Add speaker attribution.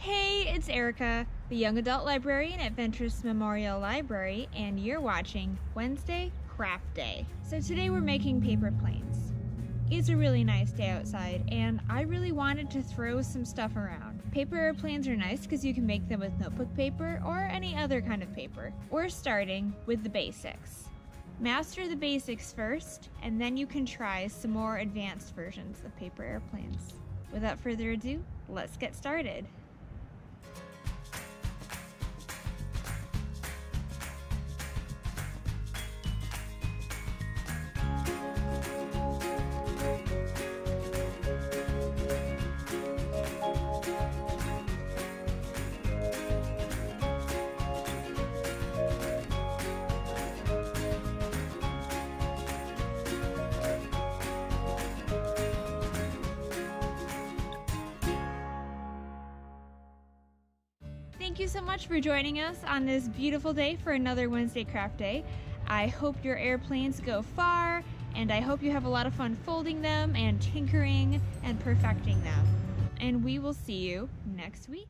Speaker 1: Hey, it's Erica, the young adult librarian at Ventress Memorial Library, and you're watching Wednesday Craft Day. So today we're making paper planes. It's a really nice day outside, and I really wanted to throw some stuff around. Paper airplanes are nice because you can make them with notebook paper or any other kind of paper. We're starting with the basics. Master the basics first, and then you can try some more advanced versions of paper airplanes. Without further ado, let's get started. Thank you so much for joining us on this beautiful day for another Wednesday Craft Day. I hope your airplanes go far, and I hope you have a lot of fun folding them and tinkering and perfecting them. And we will see you next week.